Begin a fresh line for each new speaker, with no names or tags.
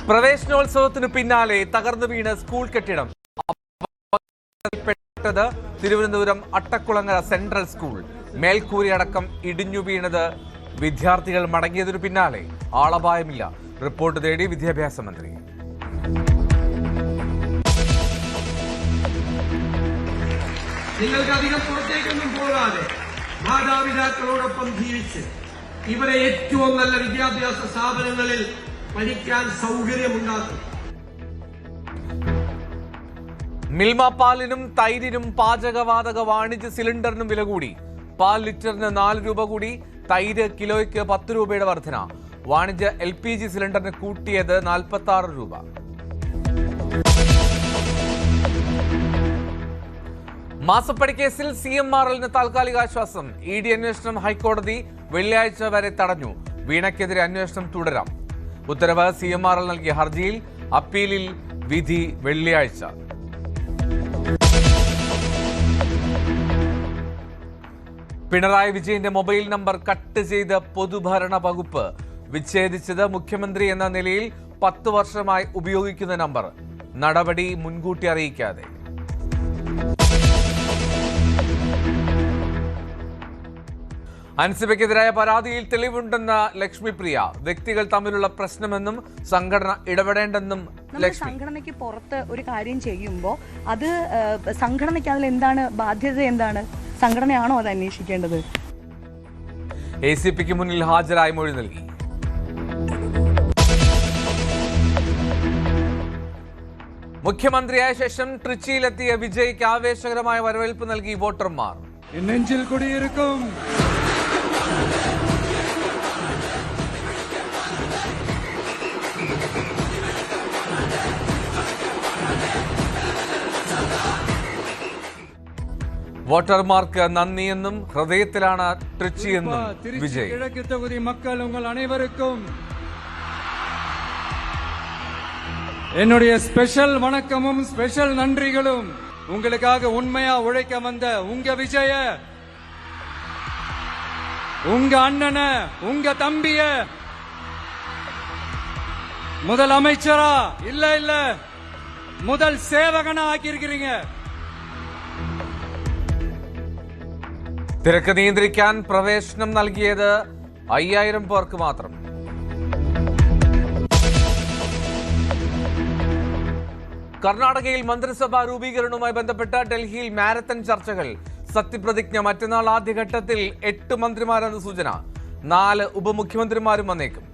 പ്രവേശനോത്സവത്തിന് പിന്നാലെ തകർന്നു വീണ സ്കൂൾ കെട്ടിടം. Thiruvananthapuram Attakkulangara central school. മേൽക്കൂരയടക്കം ഇടിഞ്ഞു വീണത് വിദ്യാർത്ഥികൾ മടങ്ങിയതിനു പിന്നാലെ ആളപായമില്ല. റിപ്പോർട്ട് തേടി വിദ്യാഭ്യാസ മന്ത്രി.
നിങ്ങൾക്ക് അധികം പുറത്തേക്കൊന്നും പോകാതെ മാതാപിതാക്കളോടൊപ്പം ജീവിച്ച് ഇവരെ ഏറ്റവും നല്ല വിദ്യാഭ്യാസ സ്ഥാപനങ്ങളിൽ പഠിക്കാൻ സൗകര്യമുണ്ടാക്കും.
മിൽമ പാലിനും തൈരിനും പാചകവാതക വാണിജ്യ സിലിണ്ടറിനും വില കൂടി. പാൽ ലിറ്ററിന് 4 രൂപ കൂടി. തൈര് കിലോയ്ക്ക് 10 രൂപയുടെ വർധന. വാണിജ്യ LPG സിലിണ്ടറിന് കൂട്ടിയത് 46 രൂപ. മാസപ്പടി കേസിൽ CMRLന് താൽക്കാലിക ആശ്വാസം. ED അന്വേഷണം ഹൈക്കോടതി വെള്ളിയാഴ്ച വരെ തടഞ്ഞു. വീണയ്ക്കെതിരെ അന്വേഷണം തുടരാം. ഉത്തരവ് CMRL നൽകിയ ഹർജിയിൽ. അപ്പീലിൽ വിധി വെള്ളിയാഴ്ച. പിണറായി വിജയന്റെ മൊബൈൽ നമ്പർ കട്ട് ചെയ്ത് പൊതുഭരണ വകുപ്പ് വിച്ഛേദിച്ചത്. മുഖ്യമന്ത്രി എന്ന നിലയിൽ 10 വർഷമായി ഉപയോഗിക്കുന്ന നമ്പർ. നടപടി മുൻകൂട്ടി അറിയിക്കാതെ. അൻസിബയ്ക്കെതിരായ പരാതിയിൽ തെളിവുണ്ടെന്ന ലക്ഷ്മിപ്രിയ. വ്യക്തികൾ തമ്മിലുള്ള പ്രശ്നമെന്നും സംഘടന ഇടപെടേണ്ടെന്നും ലക്ഷ്മി.
സംഘടനയ്ക്ക് പുറത്ത് ഒരു കാര്യം ചെയ്യുമ്പോൾ അത് സംഘടനയ്ക്ക് അതിൽ എന്താണ് ബാധ്യത? എന്താണ് സംഘടനയാണോ അത് അന്വേഷിക്കേണ്ടത്?
ACPക്ക് മുന്നിൽ ഹാജരായി മൊഴി നൽകി. മുഖ്യമന്ത്രിയായ ശേഷം ട്രിച്ചിയിലെത്തിയ വിജയ്ക്ക് ആവേശകരമായ വരവേൽപ്പ് നൽകി വോട്ടർമാർ.
നെഞ്ചിൽ കുടിയിരിക്കും.
വോട്ടർമാർക്ക് നന്ദിയെന്നും ഹൃദയത്തിലാണ് ട്രിച്ചിയെന്നും വിജയ്.
கிழக்கு தொகுதி மக்கள் உங்கள் அனைவருக்கும் என்னுடைய ஸ்பெஷல் வணக்கமும் ஸ்பெஷல் நன்றிகளும். உங்களுக்காக உண்மையா உழைக்க வந்த உங்க விஜய, உங்க அண்ணன, உங்க தம்பிய முதல் அமைச்சரா இல்ல முதல் சேவகனா ஆக்கியிருக்கிறீங்க.
തിരക്ക് നിയന്ത്രിക്കാൻ പ്രവേശനം നൽകിയത് 5000 പേർക്ക് മാത്രം. കർണാടകയിൽ മന്ത്രിസഭാ രൂപീകരണവുമായി ബന്ധപ്പെട്ട ഡൽഹിയിൽ മാരത്തൺ ചർച്ചകൾ. സത്യപ്രതിജ്ഞ മറ്റന്നാൾ. ആദ്യഘട്ടത്തിൽ 8 മന്ത്രിമാരെന്ന് സൂചന. 4 ഉപമുഖ്യമന്ത്രിമാരും വന്നേക്കും.